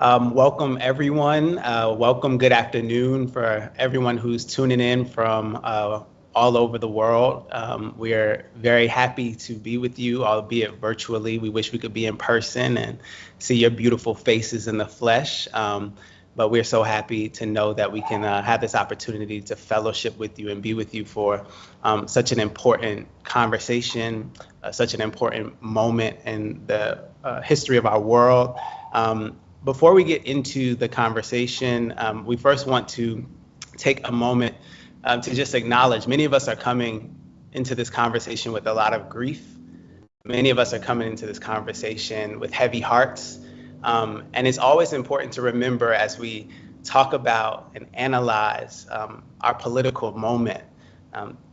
Welcome, everyone. Welcome, good afternoon for everyone who's tuning in from all over the world. We're very happy to be with you, albeit virtually. We wish we could be in person and see your beautiful faces in the flesh. But we're so happy to know that we can have this opportunity to fellowship with you and be with you for such an important conversation, such an important moment in the history of our world. Before we get into the conversation, we first want to take a moment to just acknowledge many of us are coming into this conversation with a lot of grief. Many of us are coming into this conversation with heavy hearts. And it's always important to remember as we talk about and analyze our political moment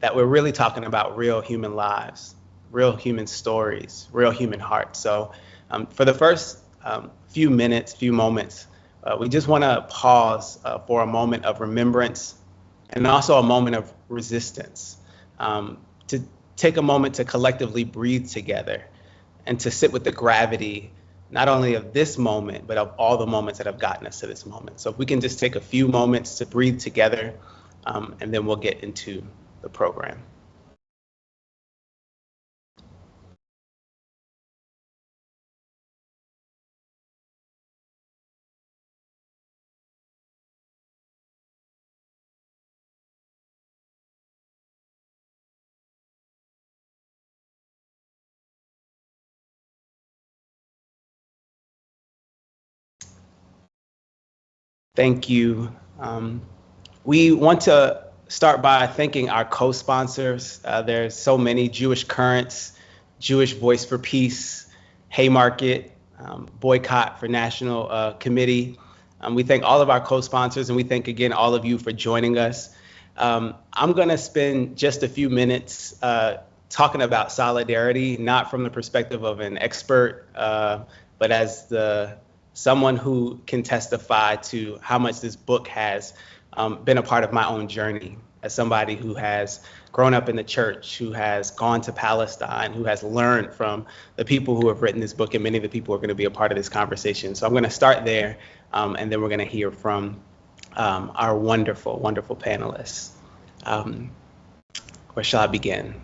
that we're really talking about real human lives, real human stories, real human hearts. So for the first few moments, we just want to pause for a moment of remembrance and also a moment of resistance, to take a moment to collectively breathe together and to sit with the gravity, not only of this moment, but of all the moments that have gotten us to this moment. So if we can just take a few moments to breathe together, and then we'll get into the program. Thank you. We want to start by thanking our co-sponsors. There's so many: Jewish Currents, Jewish Voice for Peace, Haymarket, Boycott for National Committee. We thank all of our co-sponsors, and we thank again all of you for joining us. I'm going to spend just a few minutes talking about solidarity, not from the perspective of an expert, but as someone who can testify to how much this book has been a part of my own journey, as somebody who has grown up in the church, who has gone to Palestine, who has learned from the people who have written this book and many of the people who are going to be a part of this conversation. So I'm going to start there, and then we're going to hear from our wonderful, wonderful panelists. Where shall I begin?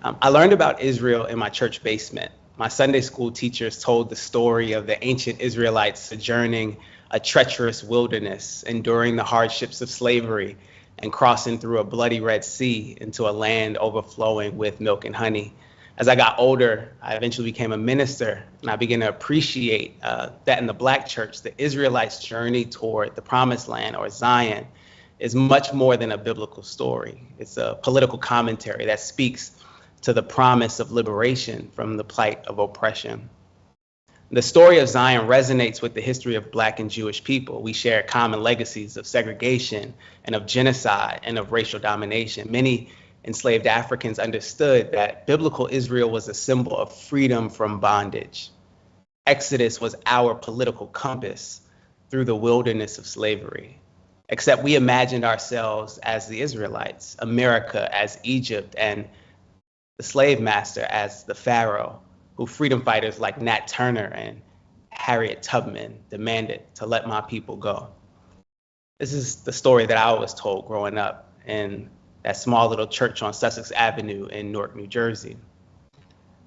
I learned about Israel in my church basement. My Sunday school teachers told the story of the ancient Israelites sojourning a treacherous wilderness, enduring the hardships of slavery, and crossing through a bloody Red Sea into a land overflowing with milk and honey. As I got older, I eventually became a minister, and I began to appreciate that in the Black church, the Israelites' journey toward the Promised Land, or Zion, is much more than a biblical story. It's a political commentary that speaks to the promise of liberation from the plight of oppression. The story of Zion resonates with the history of Black and Jewish people. We share common legacies of segregation and of genocide and of racial domination. Many enslaved Africans understood that biblical Israel was a symbol of freedom from bondage. Exodus was our political compass through the wilderness of slavery. Except we imagined ourselves as the Israelites, America as Egypt, and the slave master as the Pharaoh, who freedom fighters like Nat Turner and Harriet Tubman demanded to let my people go. This is the story that I was told growing up in that small little church on Sussex Avenue in Newark, New Jersey.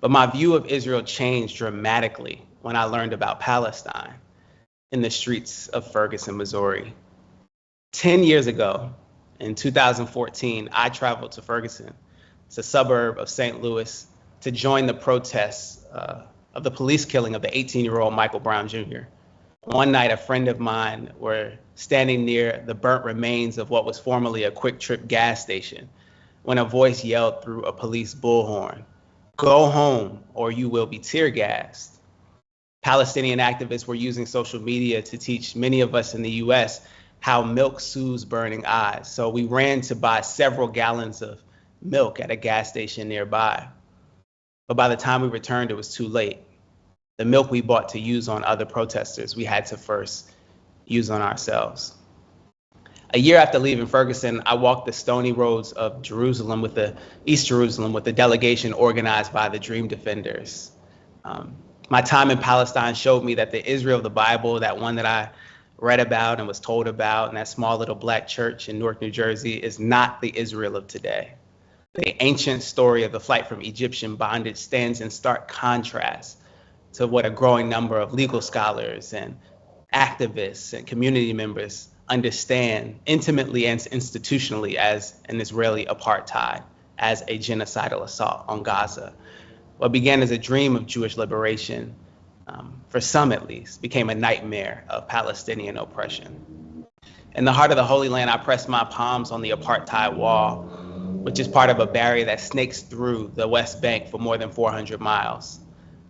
But my view of Israel changed dramatically when I learned about Palestine in the streets of Ferguson, Missouri. 10 years ago, in 2014, I traveled to Ferguson. It's a suburb of St. Louis, to join the protests of the police killing of the 18-year-old Michael Brown Jr. One night, a friend of mine were standing near the burnt remains of what was formerly a Quick Trip gas station when a voice yelled through a police bullhorn, "Go home or you will be tear gassed." Palestinian activists were using social media to teach many of us in the US how milk soothes burning eyes. So we ran to buy several gallons of milk at a gas station nearby. But by the time we returned, it was too late. The milk we bought to use on other protesters, we had to first use on ourselves. A year after leaving Ferguson, I walked the stony roads of Jerusalem East Jerusalem with a delegation organized by the Dream Defenders. My time in Palestine showed me that the Israel of the Bible, that one that I read about and was told about in that small little black church in Newark, New Jersey, is not the Israel of today. The ancient story of the flight from Egyptian bondage stands in stark contrast to what a growing number of legal scholars and activists and community members understand intimately and institutionally as an Israeli apartheid, as a genocidal assault on Gaza. What began as a dream of Jewish liberation, for some at least, became a nightmare of Palestinian oppression. In the heart of the Holy Land, I pressed my palms on the apartheid wall, which is part of a barrier that snakes through the West Bank for more than 400 miles.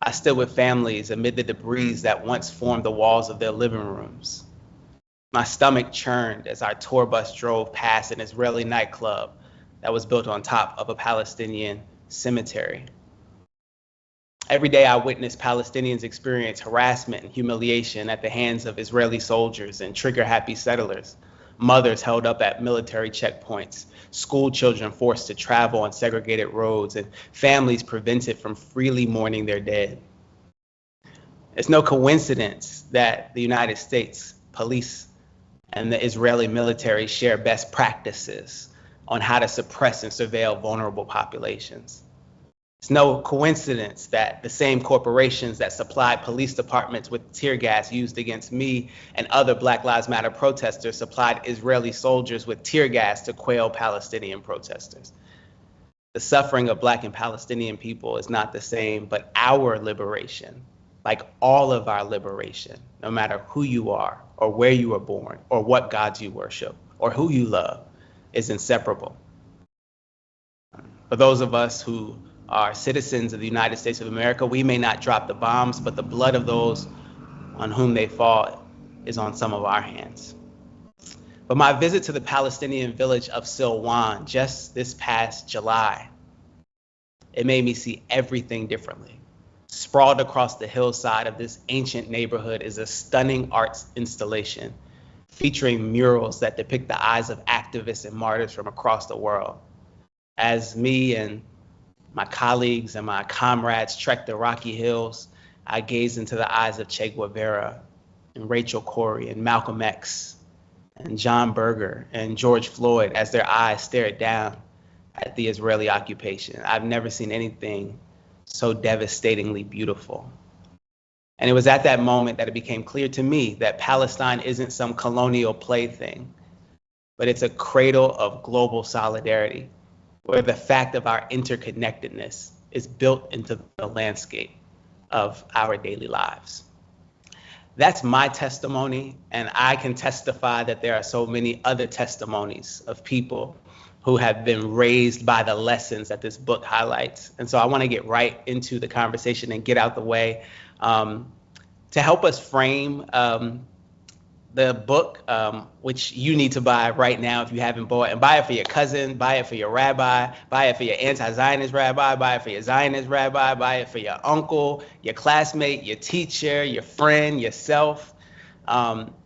I stood with families amid the debris that once formed the walls of their living rooms. My stomach churned as our tour bus drove past an Israeli nightclub that was built on top of a Palestinian cemetery. Every day I witnessed Palestinians experience harassment and humiliation at the hands of Israeli soldiers and trigger-happy settlers, mothers held up at military checkpoints, school children forced to travel on segregated roads, and families prevented from freely mourning their dead. It's no coincidence that the United States police and the Israeli military share best practices on how to suppress and surveil vulnerable populations. It's no coincidence that the same corporations that supplied police departments with tear gas used against me and other Black Lives Matter protesters supplied Israeli soldiers with tear gas to quell Palestinian protesters. The suffering of Black and Palestinian people is not the same, but our liberation, like all of our liberation, no matter who you are or where you were born or what gods you worship or who you love, is inseparable. For those of us who are citizens of the United States of America, we may not drop the bombs, but the blood of those on whom they fall is on some of our hands. But my visit to the Palestinian village of Silwan just this past July, it made me see everything differently. Sprawled across the hillside of this ancient neighborhood is a stunning arts installation featuring murals that depict the eyes of activists and martyrs from across the world. As me and my colleagues and my comrades trekked the rocky hills, I gazed into the eyes of Che Guevara and Rachel Corrie and Malcolm X and John Berger and George Floyd as their eyes stared down at the Israeli occupation. I've never seen anything so devastatingly beautiful. And it was at that moment that it became clear to me that Palestine isn't some colonial plaything, but it's a cradle of global solidarity, where the fact of our interconnectedness is built into the landscape of our daily lives. That's my testimony, and I can testify that there are so many other testimonies of people who have been raised by the lessons that this book highlights. And so I want to get right into the conversation and get out the way to help us frame the book, which you need to buy right now if you haven't bought, and buy it for your cousin, buy it for your rabbi, buy it for your anti-Zionist rabbi, buy it for your Zionist rabbi, buy it for your uncle, your classmate, your teacher, your friend, yourself.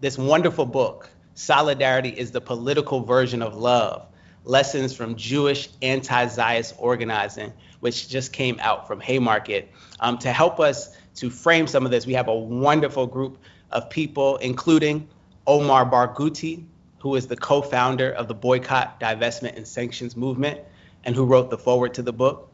This wonderful book, Solidarity is the Political Version of Love, Lessons from Jewish Anti-Zionist Organizing, which just came out from Haymarket. To help us to frame some of this, we have a wonderful group of people, including Omar Barghouti, who is the co-founder of the Boycott, Divestment, and Sanctions Movement, and who wrote the foreword to the book.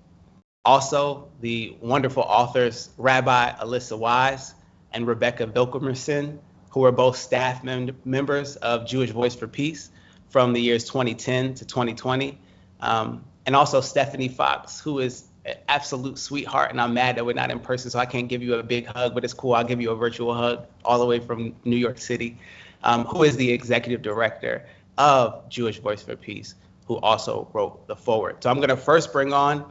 Also, the wonderful authors, Rabbi Alissa Wise and Rebecca Vilkomerson, who are both staff members of Jewish Voice for Peace from the years 2010 to 2020. And also Stefanie Fox, who is an absolute sweetheart, and I'm mad that we're not in person, so I can't give you a big hug, but it's cool. I'll give you a virtual hug all the way from New York City, who is the executive director of Jewish Voice for Peace, who also wrote the foreword. So I'm going to first bring on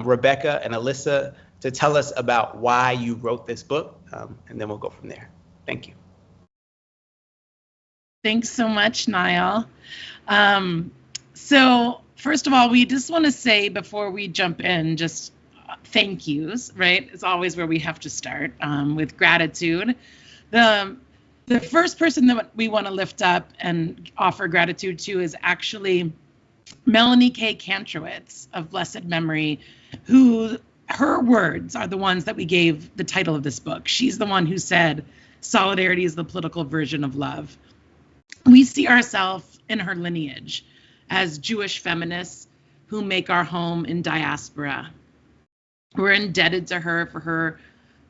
Rebecca and Alissa to tell us about why you wrote this book, and then we'll go from there. Thank you. Thanks so much, Nyle. So first of all, we just want to say before we jump in, just thank yous, right? It's always where we have to start with gratitude. The first person that we want to lift up and offer gratitude to is actually Melanie K. Kantrowitz of blessed memory, who her words are the ones that we gave the title of this book. She's the one who said, solidarity is the political version of love. We see ourselves in her lineage as Jewish feminists who make our home in diaspora. We're indebted to her for her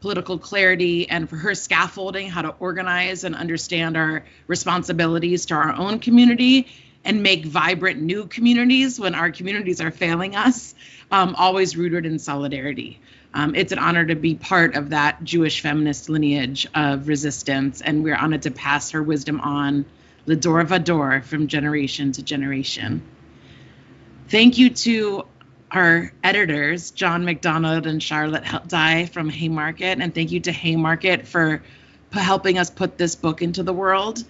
political clarity and for her scaffolding how to organize and understand our responsibilities to our own community and make vibrant new communities when our communities are failing us, always rooted in solidarity. It's an honor to be part of that Jewish feminist lineage of resistance, and we're honored to pass her wisdom on, l'dor vador, from generation to generation. Thank you to our editors, John McDonald and Charlotte Dye from Haymarket, and thank you to Haymarket for helping us put this book into the world.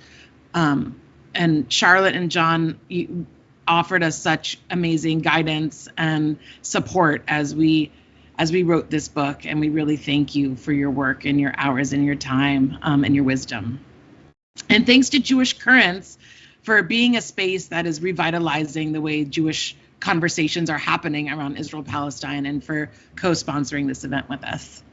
And Charlotte and John offered us such amazing guidance and support as we wrote this book, and we really thank you for your work and your hours and your time and your wisdom. And thanks to Jewish Currents for being a space that is revitalizing the way Jewish conversations are happening around Israel-Palestine, and for co-sponsoring this event with us.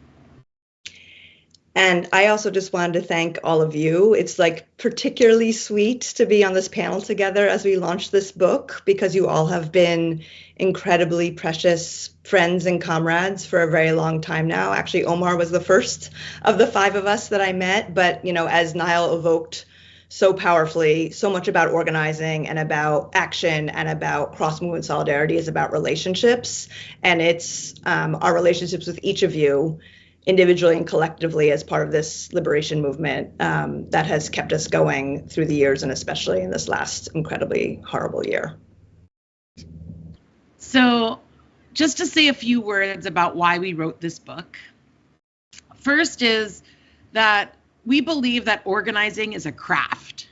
And I also just wanted to thank all of you. It's like particularly sweet to be on this panel together as we launch this book, because you all have been incredibly precious friends and comrades for a very long time now. Actually, Omar was the first of the 5 of us that I met, but as Nyle evoked so powerfully, so much about organizing and about action and about cross-movement solidarity is about relationships. And it's our relationships with each of you individually and collectively as part of this liberation movement that has kept us going through the years, and especially in this last incredibly horrible year. So just to say a few words about why we wrote this book. First is that we believe that organizing is a craft.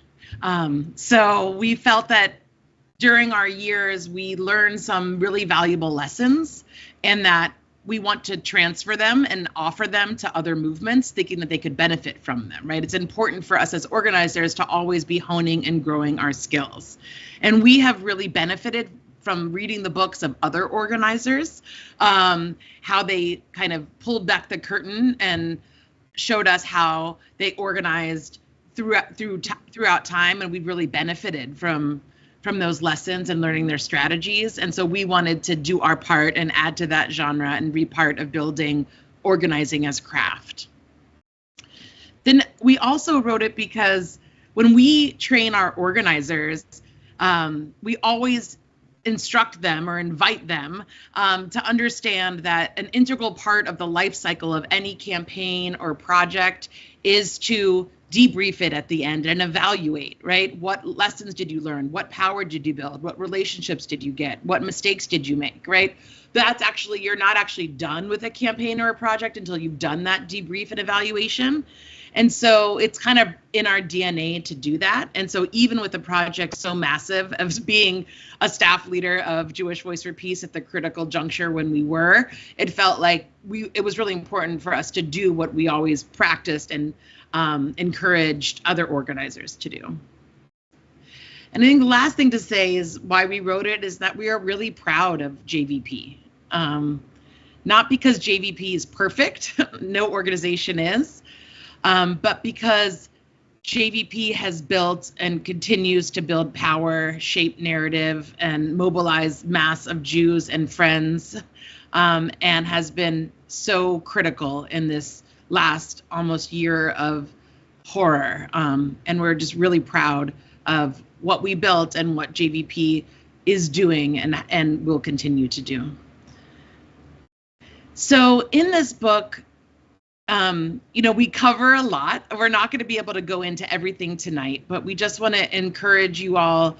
So we felt that during our years, we learned some really valuable lessons, and that we want to transfer them and offer them to other movements, thinking that they could benefit from them, right? It's important for us as organizers to always be honing and growing our skills. And we have really benefited from reading the books of other organizers, how they kind of pulled back the curtain and showed us how they organized throughout time, and we really benefited from those lessons and learning their strategies. And so we wanted to do our part and add to that genre and be part of building organizing as craft. Then we also wrote it because when we train our organizers, we always instruct them or invite them to understand that an integral part of the life cycle of any campaign or project is to debrief it at the end and evaluate, right? What lessons did you learn? What power did you build? What relationships did you get? What mistakes did you make, right? That's actually, you're not actually done with a campaign or a project until you've done that debrief and evaluation. And so it's kind of in our DNA to do that. And so even with a project so massive as being a staff leader of Jewish Voice for Peace at the critical juncture when we were, it felt like it was really important for us to do what we always practiced and encouraged other organizers to do. And I think the last thing to say is why we wrote it is that we are really proud of JVP. Not because JVP is perfect, no organization is, but because JVP has built and continues to build power, shape narrative, and mobilize mass of Jews and friends, and has been so critical in this last almost year of horror. And we're just really proud of what we built and what JVP is doing and will continue to do. So in this book, we cover a lot. We're not going to be able to go into everything tonight, but we just want to encourage you all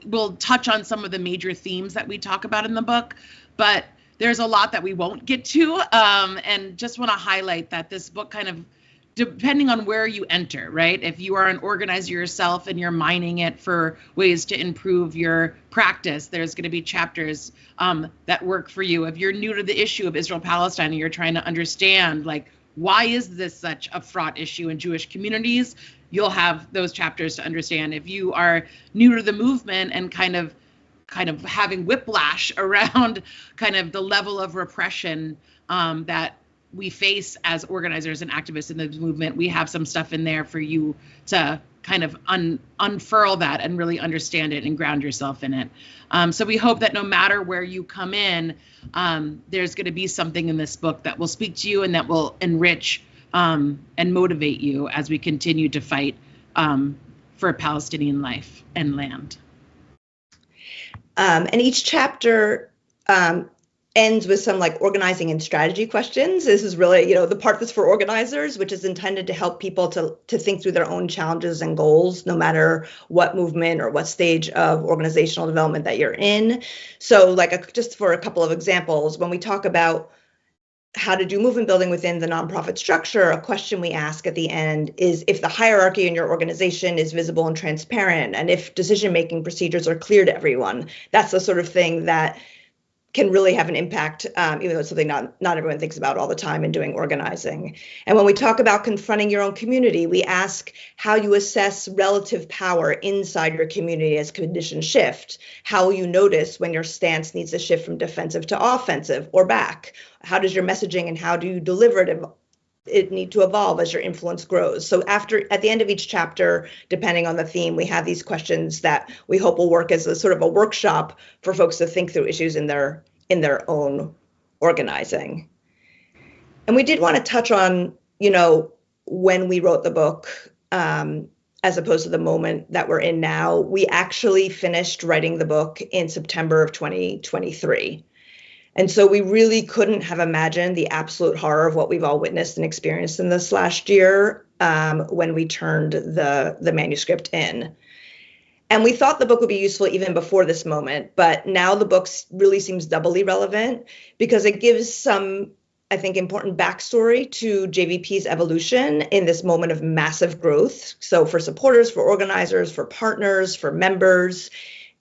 we'll touch on some of the major themes that we talk about in the book, but there's a lot that we won't get to, and just want to highlight that this book kind of, depending on where you enter, right? If you are an organizer yourself and you're mining it for ways to improve your practice, there's going to be chapters that work for you. If you're new to the issue of Israel-Palestine and you're trying to understand, like, why is this such a fraught issue in Jewish communities, you'll have those chapters to understand. If you are new to the movement and kind of kind of having whiplash around kind of the level of repression that we face as organizers and activists in the movement. We have some stuff in there for you to kind of unfurl that and really understand it and ground yourself in it. So we hope that no matter where you come in, there's going to be something in this book that will speak to you and that will enrich and motivate you as we continue to fight for Palestinian life and land. And each chapter ends with some like organizing and strategy questions. This is really, the part that's for organizers, which is intended to help people to think through their own challenges and goals, no matter what movement or what stage of organizational development that you're in. So just for a couple of examples, when we talk about how to do movement building within the nonprofit structure, a question we ask at the end is if the hierarchy in your organization is visible and transparent, and if decision-making procedures are clear to everyone. That's the sort of thing that can really have an impact, even though it's something not everyone thinks about all the time in doing organizing. And when we talk about confronting your own community, we ask how you assess relative power inside your community as conditions shift. How will you notice when your stance needs to shift from defensive to offensive or back? How does your messaging and how do you deliver it need to evolve as your influence grows? So at the end of each chapter, depending on the theme, we have these questions that we hope will work as a sort of a workshop for folks to think through issues in their own organizing. And we did want to touch on, when we wrote the book, as opposed to the moment that we're in now. We actually finished writing the book in September of 2023. And so we really couldn't have imagined the absolute horror of what we've all witnessed and experienced in this last year when we turned the manuscript in. And we thought the book would be useful even before this moment, but now the book really seems doubly relevant because it gives some, I think, important backstory to JVP's evolution in this moment of massive growth. So for supporters, for organizers, for partners, for members,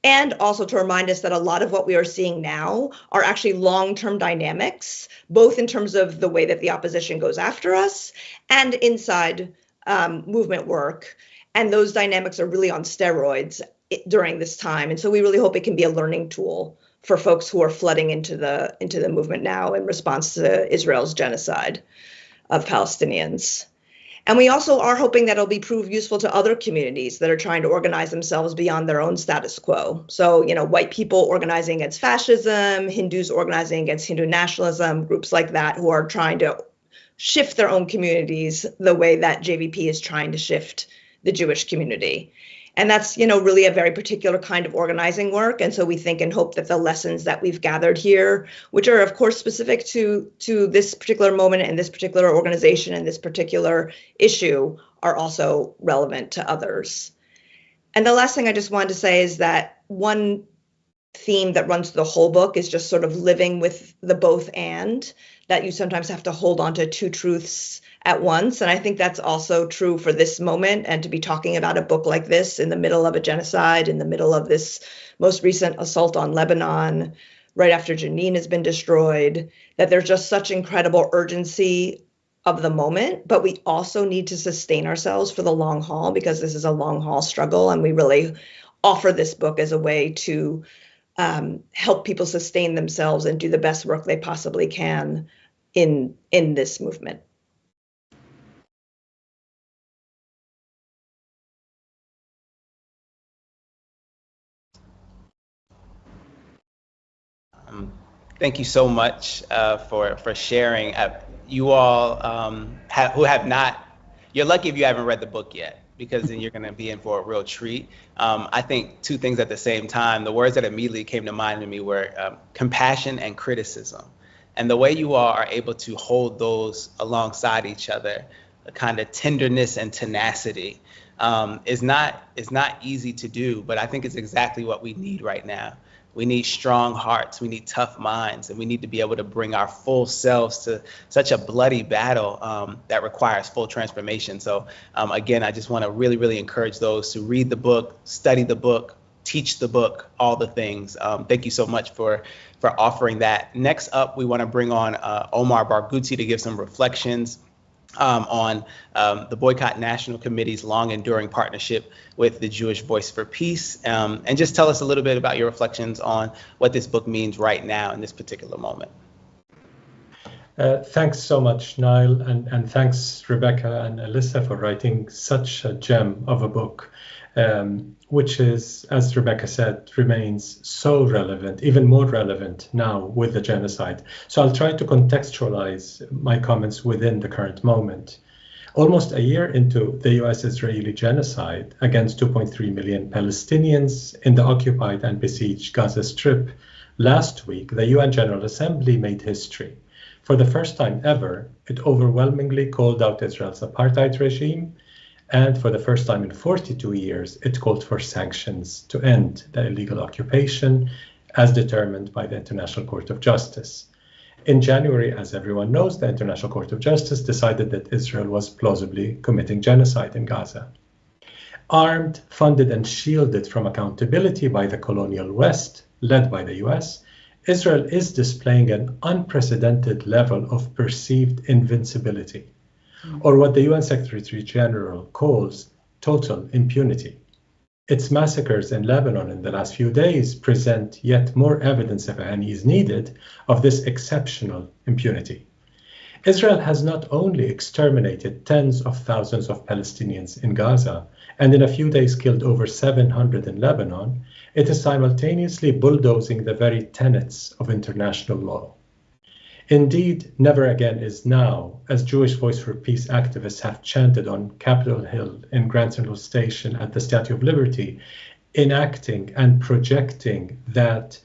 and also to remind us that a lot of what we are seeing now are actually long-term dynamics, both in terms of the way that the opposition goes after us and inside movement work. And those dynamics are really on steroids during this time. And so we really hope it can be a learning tool for folks who are flooding into the movement now in response to Israel's genocide of Palestinians. And we also are hoping that it'll be proved useful to other communities that are trying to organize themselves beyond their own status quo. So, white people organizing against fascism, Hindus organizing against Hindu nationalism, groups like that who are trying to shift their own communities the way that JVP is trying to shift the Jewish community. And that's, really a very particular kind of organizing work. And so we think and hope that the lessons that we've gathered here, which are, of course, specific to this particular moment and this particular organization and this particular issue, are also relevant to others. And the last thing I just wanted to say is that one theme that runs through the whole book is just sort of living with the both and, that you sometimes have to hold on to two truths at once. And I think that's also true for this moment, and to be talking about a book like this in the middle of a genocide, in the middle of this most recent assault on Lebanon, right after Jenin has been destroyed, that there's just such incredible urgency of the moment, but we also need to sustain ourselves for the long haul, because this is a long haul struggle. And we really offer this book as a way to help people sustain themselves and do the best work they possibly can in this movement. Thank you so much for sharing. You all who have not, you're lucky if you haven't read the book yet, because then you're going to be in for a real treat. I think two things at the same time. The words that immediately came to mind to me were compassion and criticism. And the way you all are able to hold those alongside each other, a kind of tenderness and tenacity, is not easy to do, but I think it's exactly what we need right now. We need strong hearts, we need tough minds, and we need to be able to bring our full selves to such a bloody battle that requires full transformation. So again, I just want to really, really encourage those to read the book, study the book, teach the book, all the things. Thank you so much for offering that. Next up, we want to bring on Omar Barghouti to give some reflections. on the Boycott National Committee's long-enduring partnership with the Jewish Voice for Peace, and just tell us a little bit about your reflections on what this book means right now in this particular moment. Thanks so much, Nyle, and thanks, Rebecca and Alissa, for writing such a gem of a book, which is, as Rebecca said, remains so relevant, even more relevant now with the genocide. So I'll try to contextualize my comments within the current moment. Almost a year into the US-Israeli genocide against 2.3 million Palestinians in the occupied and besieged Gaza Strip, last week, the UN General Assembly made history. For the first time ever, it overwhelmingly called out Israel's apartheid regime, and for the first time in 42 years, it called for sanctions to end the illegal occupation as determined by the International Court of Justice. In January, as everyone knows, the International Court of Justice decided that Israel was plausibly committing genocide in Gaza. Armed, funded, and shielded from accountability by the colonial West, led by the US, Israel is displaying an unprecedented level of perceived invincibility, or what the UN Secretary General calls total impunity. Its massacres in Lebanon in the last few days present yet more evidence, if any is needed, of this exceptional impunity. Israel has not only exterminated tens of thousands of Palestinians in Gaza, and in a few days killed over 700 in Lebanon, it is simultaneously bulldozing the very tenets of international law. Indeed, never again is now, as Jewish Voice for Peace activists have chanted on Capitol Hill in Grand Central Station at the Statue of Liberty, enacting and projecting that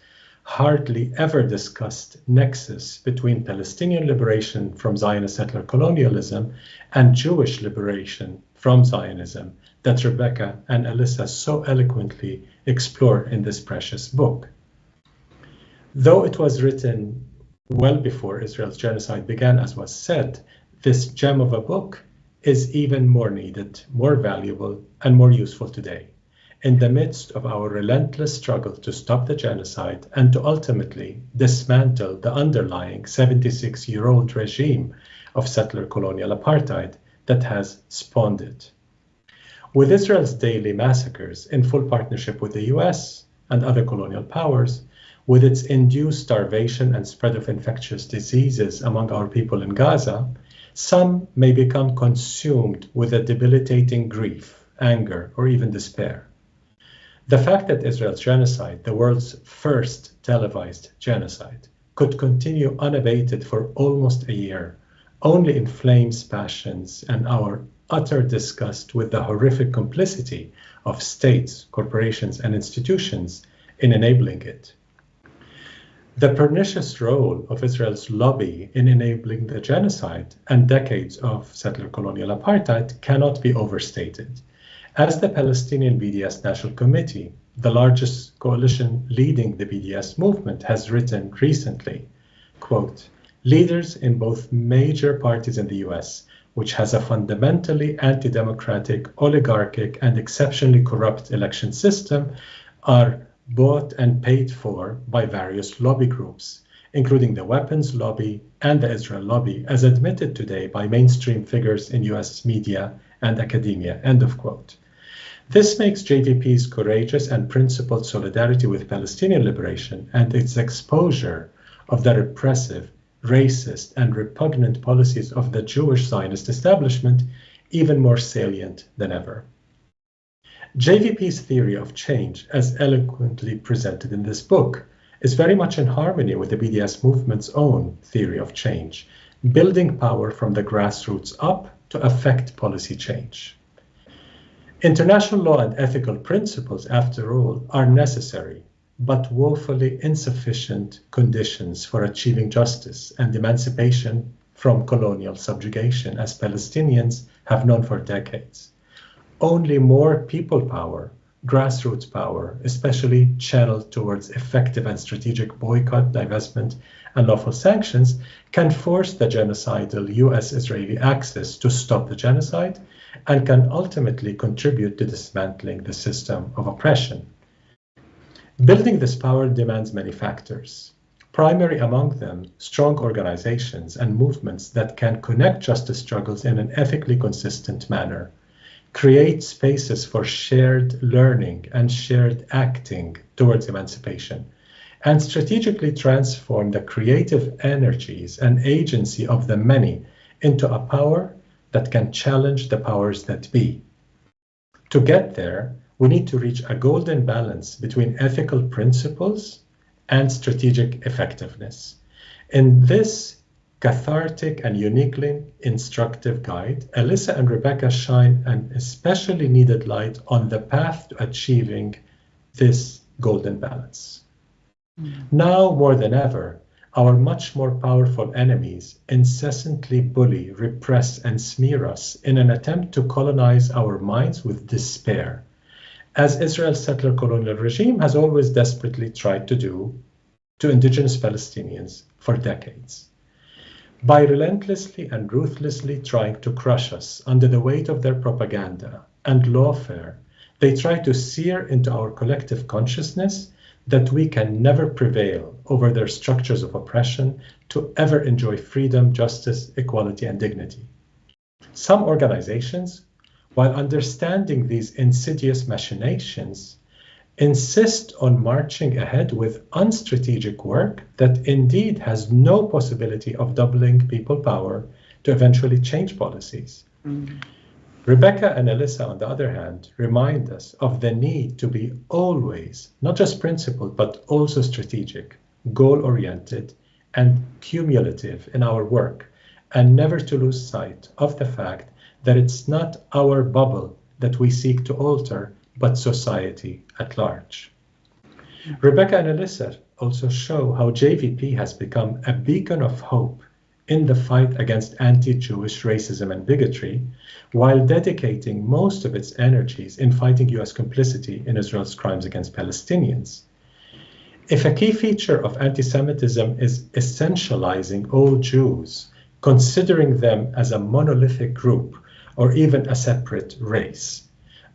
hardly ever discussed nexus between Palestinian liberation from Zionist settler colonialism and Jewish liberation from Zionism that Rebecca and Alissa so eloquently explore in this precious book. Though it was written well before Israel's genocide began, as was said, this gem of a book is even more needed, more valuable, and more useful today, in the midst of our relentless struggle to stop the genocide and to ultimately dismantle the underlying 76-year-old regime of settler colonial apartheid that has spawned it. With Israel's daily massacres in full partnership with the US and other colonial powers, with its induced starvation and spread of infectious diseases among our people in Gaza, some may become consumed with a debilitating grief, anger, or even despair. The fact that Israel's genocide, the world's first televised genocide, could continue unabated for almost a year only inflames passions and our utter disgust with the horrific complicity of states, corporations, and institutions in enabling it. The pernicious role of Israel's lobby in enabling the genocide and decades of settler colonial apartheid cannot be overstated. As the Palestinian BDS National Committee, the largest coalition leading the BDS movement, has written recently, quote, leaders in both major parties in the US, which has a fundamentally anti-democratic, oligarchic, and exceptionally corrupt election system, are bought and paid for by various lobby groups, including the weapons lobby and the Israel lobby, as admitted today by mainstream figures in US media and academia, end of quote. This makes JVP's courageous and principled solidarity with Palestinian liberation and its exposure of the repressive, racist, and repugnant policies of the Jewish Zionist establishment even more salient than ever. JVP's theory of change, as eloquently presented in this book, is very much in harmony with the BDS movement's own theory of change, building power from the grassroots up to affect policy change. International law and ethical principles, after all, are necessary, but woefully insufficient conditions for achieving justice and emancipation from colonial subjugation, as Palestinians have known for decades. Only more people power, grassroots power, especially channeled towards effective and strategic boycott, divestment, and lawful sanctions, can force the genocidal US-Israeli axis to stop the genocide and can ultimately contribute to dismantling the system of oppression. Building this power demands many factors: primary among them strong organizations and movements that can connect justice struggles in an ethically consistent manner, create spaces for shared learning and shared acting towards emancipation, and strategically transform the creative energies and agency of the many into a power that can challenge the powers that be. To get there, we need to reach a golden balance between ethical principles and strategic effectiveness. In this cathartic and uniquely instructive guide, Alissa and Rebecca shine an especially needed light on the path to achieving this golden balance. Now more than ever, our much more powerful enemies incessantly bully, repress, and smear us in an attempt to colonize our minds with despair, as Israel's settler colonial regime has always desperately tried to do to indigenous Palestinians for decades. By relentlessly and ruthlessly trying to crush us under the weight of their propaganda and lawfare, they try to sear into our collective consciousness that we can never prevail over their structures of oppression to ever enjoy freedom, justice, equality, and dignity. Some organizations, while understanding these insidious machinations, insist on marching ahead with unstrategic work that indeed has no possibility of doubling people power to eventually change policies. Rebecca and Alissa, on the other hand, remind us of the need to be always, not just principled, but also strategic, goal-oriented, and cumulative in our work, and never to lose sight of the fact that it's not our bubble that we seek to alter, but society at large. Rebecca and Alissa also show how JVP has become a beacon of hope in the fight against anti-Jewish racism and bigotry, while dedicating most of its energies in fighting US complicity in Israel's crimes against Palestinians. If a key feature of anti-Semitism is essentializing all Jews, considering them as a monolithic group or even a separate race,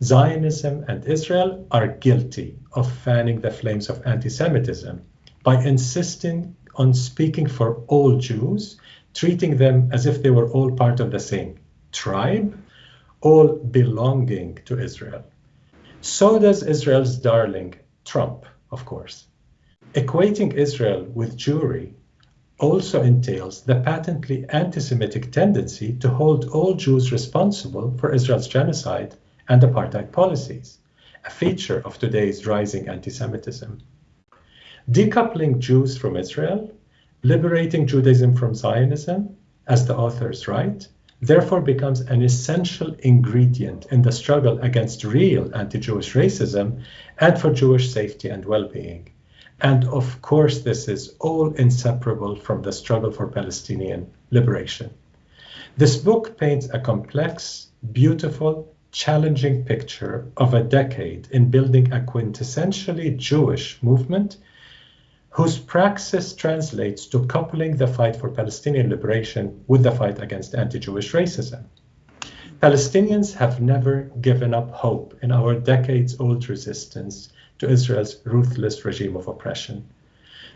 Zionism and Israel are guilty of fanning the flames of anti-Semitism by insisting on speaking for all Jews, treating them as if they were all part of the same tribe, all belonging to Israel. So does Israel's darling Trump, of course. Equating Israel with Jewry also entails the patently anti-Semitic tendency to hold all Jews responsible for Israel's genocide and apartheid policies, a feature of today's rising anti-Semitism. Decoupling Jews from Israel, liberating Judaism from Zionism, as the authors write, therefore becomes an essential ingredient in the struggle against real anti-Jewish racism and for Jewish safety and well-being. And of course, this is all inseparable from the struggle for Palestinian liberation. This book paints a complex, beautiful, challenging picture of a decade in building a quintessentially Jewish movement whose praxis translates to coupling the fight for Palestinian liberation with the fight against anti-Jewish racism. Palestinians have never given up hope in our decades-old resistance to Israel's ruthless regime of oppression.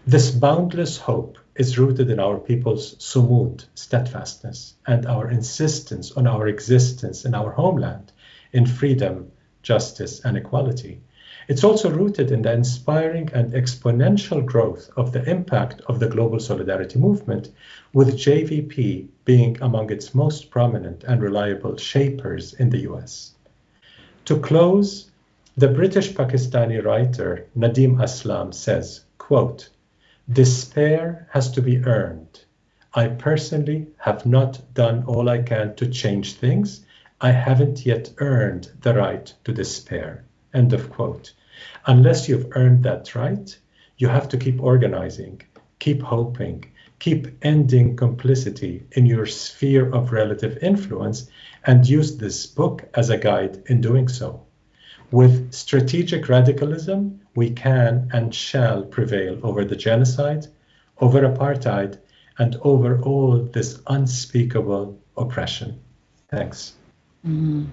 This boundless hope is rooted in our people's sumud, steadfastness, and our insistence on our existence in our homeland, in freedom, justice, and equality. It's also rooted in the inspiring and exponential growth of the impact of the global solidarity movement, with JVP being among its most prominent and reliable shapers in the US. To close, the British Pakistani writer Nadim Aslam says, quote, "Despair has to be earned. I personally have not done all I can to change things. I haven't yet earned the right to despair." End of quote. Unless you've earned that right, you have to keep organizing, keep hoping, keep ending complicity in your sphere of relative influence, and use this book as a guide in doing so. With strategic radicalism, we can and shall prevail over the genocide, over apartheid, and over all this unspeakable oppression. Thanks. Mm-hmm.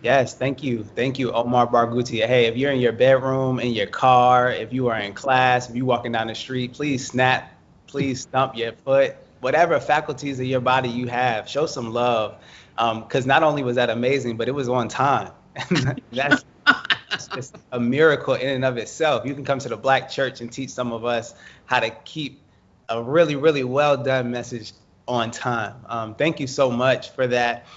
Yes, thank you. Thank you, Omar Barghouti. Hey, if you're in your bedroom, in your car, if you are in class, if you're walking down the street, please snap, please stomp your foot, whatever faculties of your body you have, show some love. Because not only was that amazing, but it was on time. And that's just a miracle in and of itself. You can come to the Black church and teach some of us how to keep a really, really well done message on time. Thank you so much for that.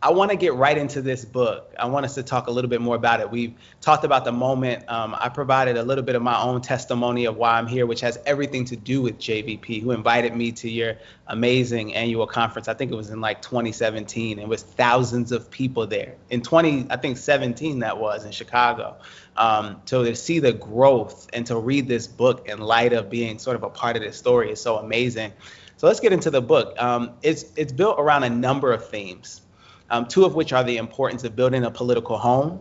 I want to get right into this book. I want us to talk a little bit more about it. We've talked about the moment. I provided a little bit of my own testimony of why I'm here, which has everything to do with JVP, who invited me to your amazing annual conference. I think it was in like 2017. It was thousands of people there. In 2017 that was in Chicago. So to see the growth and to read this book in light of being sort of a part of this story is so amazing. So let's get into the book. It's built around a number of themes. Two of which are the importance of building a political home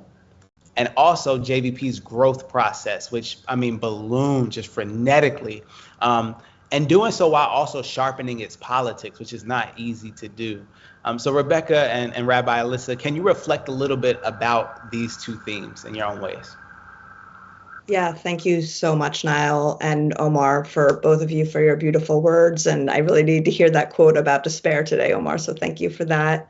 and also JVP's growth process, which, I mean, ballooned just frenetically, and doing so while also sharpening its politics, which is not easy to do. So Rebecca and Rabbi Alissa, can you reflect a little bit about these two themes in your own ways? Yeah, thank you so much, Nyle and Omar, for both of you for your beautiful words. And I really need to hear that quote about despair today, Omar. So thank you for that.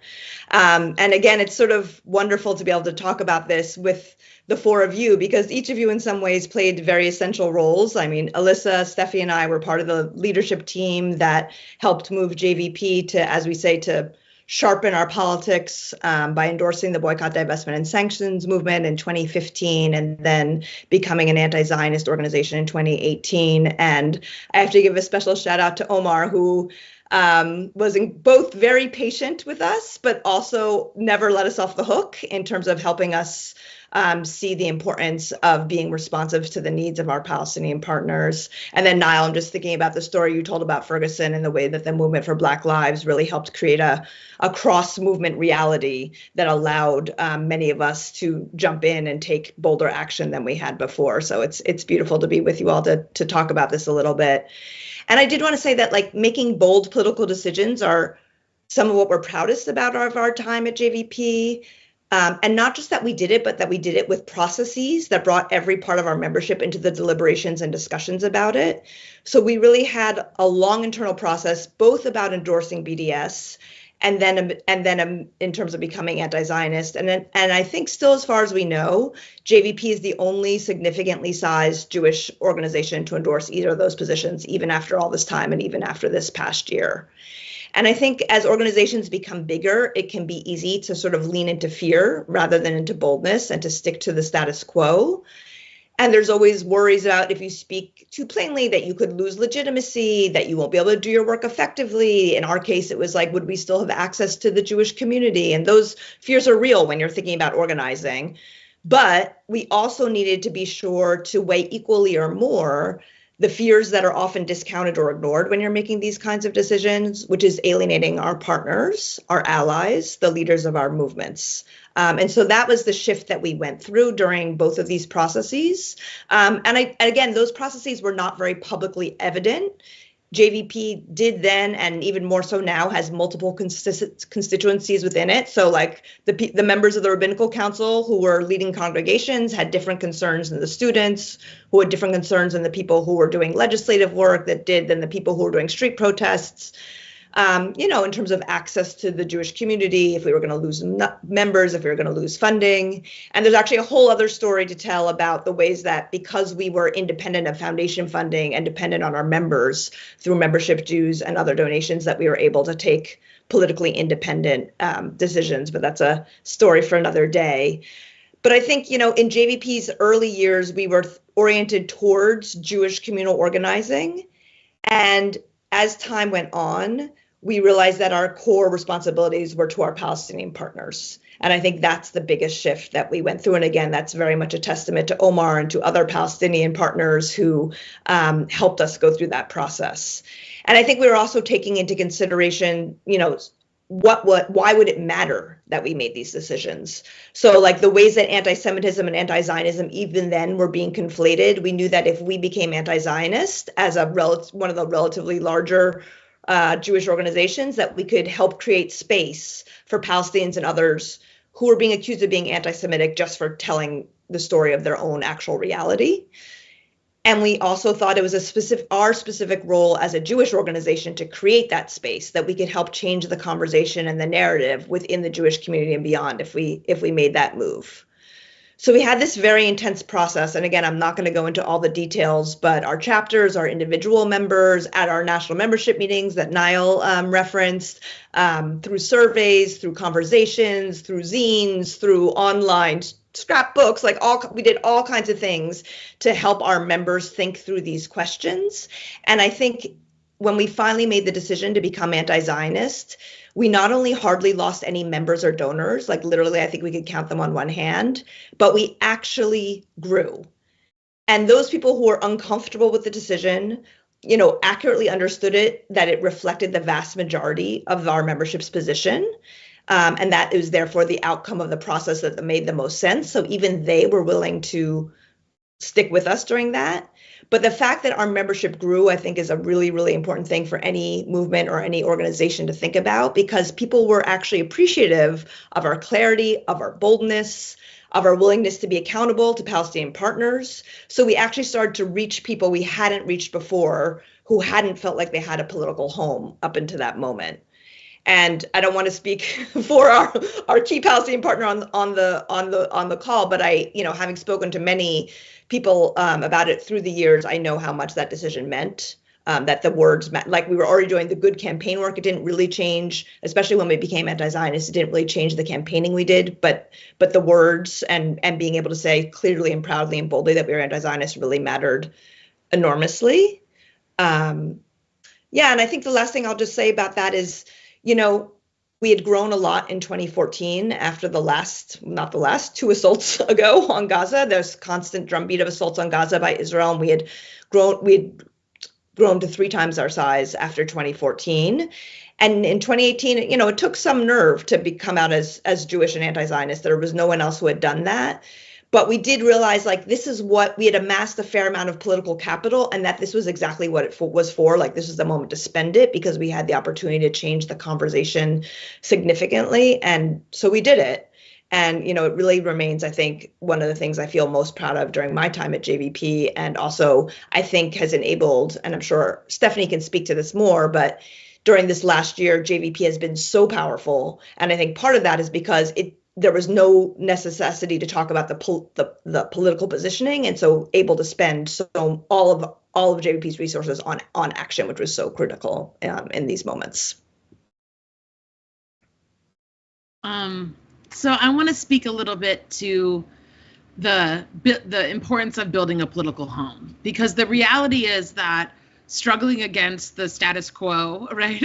And again, it's sort of wonderful to be able to talk about this with the four of you, because each of you in some ways played very essential roles. I mean, Alissa, Stefanie, and I were part of the leadership team that helped move JVP to, as we say, to sharpen our politics by endorsing the boycott, divestment, and sanctions movement in 2015, and then becoming an anti-Zionist organization in 2018. And I have to give a special shout out to Omar, who was both very patient with us, but also never let us off the hook in terms of helping us see the importance of being responsive to the needs of our Palestinian partners. And then Nyle, I'm just thinking about the story you told about Ferguson and the way that the movement for Black Lives really helped create a cross-movement reality that allowed many of us to jump in and take bolder action than we had before. So it's beautiful to be with you all to talk about this a little bit. And I did want to say that, like, making bold political decisions are some of what we're proudest about of our time at JVP. And not just that we did it, but that we did it with processes that brought every part of our membership into the deliberations and discussions about it. So we really had a long internal process, both about endorsing BDS and then in terms of becoming anti-Zionist. And I think still, as far as we know, JVP is the only significantly sized Jewish organization to endorse either of those positions, even after all this time and even after this past year. And I think as organizations become bigger, it can be easy to sort of lean into fear rather than into boldness and to stick to the status quo. And there's always worries about, if you speak too plainly, that you could lose legitimacy, that you won't be able to do your work effectively. In our case, it was like, would we still have access to the Jewish community? And those fears are real when you're thinking about organizing. But we also needed to be sure to weigh equally or more the fears that are often discounted or ignored when you're making these kinds of decisions, which is alienating our partners, our allies, the leaders of our movements. And so that was the shift that we went through during both of these processes. And again, those processes were not very publicly evident. JVP did then, and even more so now, has multiple constituencies within it. So like the members of the Rabbinical Council who were leading congregations had different concerns than the students, who had different concerns than the people who were doing legislative work than the people who were doing street protests. In terms of access to the Jewish community, if we were going to lose members, if we were going to lose funding. And there's actually a whole other story to tell about the ways that, because we were independent of foundation funding and dependent on our members through membership dues and other donations, that we were able to take politically independent decisions. But that's a story for another day. But I think, in JVP's early years, we were oriented towards Jewish communal organizing. And as time went on, we realized that our core responsibilities were to our Palestinian partners. And I think that's the biggest shift that we went through. And again, that's very much a testament to Omar and to other Palestinian partners who helped us go through that process. And I think we were also taking into consideration, why would it matter that we made these decisions? So like the ways that anti-Semitism and anti-Zionism even then were being conflated, we knew that if we became anti-Zionist as one of the relatively larger Jewish organizations, that we could help create space for Palestinians and others who were being accused of being anti-Semitic just for telling the story of their own actual reality. And we also thought it was our specific role as a Jewish organization to create that space that we could help change the conversation and the narrative within the Jewish community and beyond if we made that move. So we had this very intense process. And again, I'm not going to go into all the details, but our chapters, our individual members at our national membership meetings that Nyle referenced, through surveys, through conversations, through zines, through online scrapbooks, we did all kinds of things to help our members think through these questions. And I think when we finally made the decision to become anti-Zionist, we not only hardly lost any members or donors, like literally, I think we could count them on one hand, but we actually grew. And those people who were uncomfortable with the decision, accurately understood that it reflected the vast majority of our membership's position. And that is therefore the outcome of the process that made the most sense. So even they were willing to stick with us during that. But the fact that our membership grew, I think, is a really, really important thing for any movement or any organization to think about, because people were actually appreciative of our clarity, of our boldness, of our willingness to be accountable to Palestinian partners. So we actually started to reach people we hadn't reached before who hadn't felt like they had a political home up until that moment. And I don't want to speak for our key Palestinian partner on the call, but having spoken to many people about it through the years, I know how much that decision meant. That the words meant, like we were already doing the good campaign work. It didn't really change, especially when we became anti-Zionist. It didn't really change the campaigning we did, but the words and being able to say clearly and proudly and boldly that we were anti-Zionist really mattered enormously. And I think the last thing I'll just say about that is, we had grown a lot in 2014 after not the last, 2 assaults ago on Gaza. There's constant drumbeat of assaults on Gaza by Israel, and we had grown to 3 times our size after 2014. And in 2018, it took some nerve to come out as Jewish and anti-Zionist. There was no one else who had done that. But we did realize, this is what we had amassed a fair amount of political capital, and that this was exactly what it was for. This was the moment to spend it, because we had the opportunity to change the conversation significantly. And so we did it. And, it really remains, I think, one of the things I feel most proud of during my time at JVP, and also I think has enabled, and I'm sure Stefanie can speak to this more, but during this last year, JVP has been so powerful. And I think part of that is because there was no necessity to talk about the political positioning, and so able to spend all of JVP's resources on action, which was so critical in these moments. So I want to speak a little bit to the importance of building a political home, because the reality is that struggling against the status quo, right,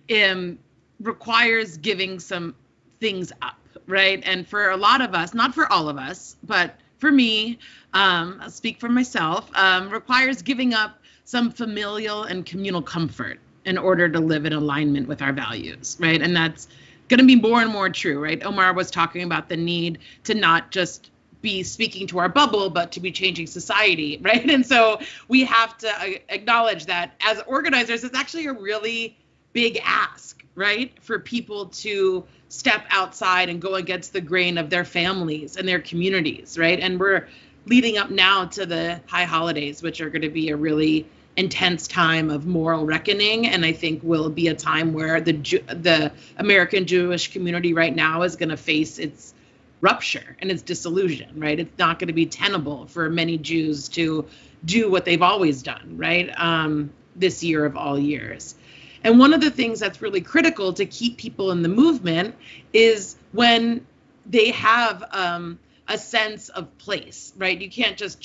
and requires giving some things up. Right. And for a lot of us, not for all of us, but for me, I'll speak for myself, requires giving up some familial and communal comfort in order to live in alignment with our values. Right. And that's going to be more and more true. Right. Omar was talking about the need to not just be speaking to our bubble, but to be changing society. Right. And so we have to acknowledge that as organizers, it's actually a really big ask, right, for people to step outside and go against the grain of their families and their communities, right? And we're leading up now to the high holidays, which are going to be a really intense time of moral reckoning, and I think will be a time where the American Jewish community right now is going to face its rupture and its dissolution, right? It's not going to be tenable for many Jews to do what they've always done, right? This year of all years. And one of the things that's really critical to keep people in the movement is when they have a sense of place, right? You can't just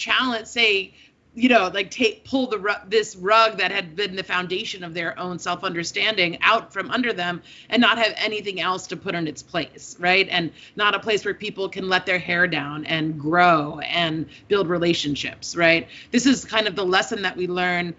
pull this rug that had been the foundation of their own self-understanding out from under them and not have anything else to put in its place, right? And not a place where people can let their hair down and grow and build relationships, right? This is kind of the lesson that we learn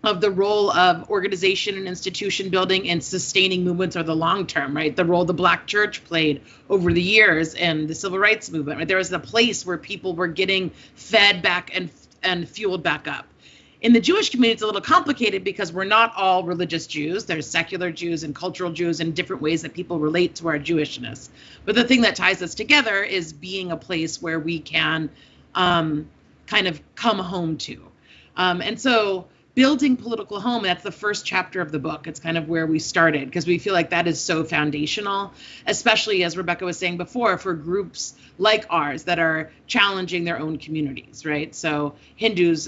of the role of organization and institution building and sustaining movements over the long term, right? The role the Black church played over the years and the civil rights movement, right? There was a place where people were getting fed back and fueled back up. In the Jewish community, it's a little complicated because we're not all religious Jews. There's secular Jews and cultural Jews and different ways that people relate to our Jewishness. But the thing that ties us together is being a place where we can kind of come home to. And so building political home, that's the first chapter of the book. It's kind of where we started because we feel like that is so foundational, especially as Rebecca was saying before, for groups like ours that are challenging their own communities, right? So Hindus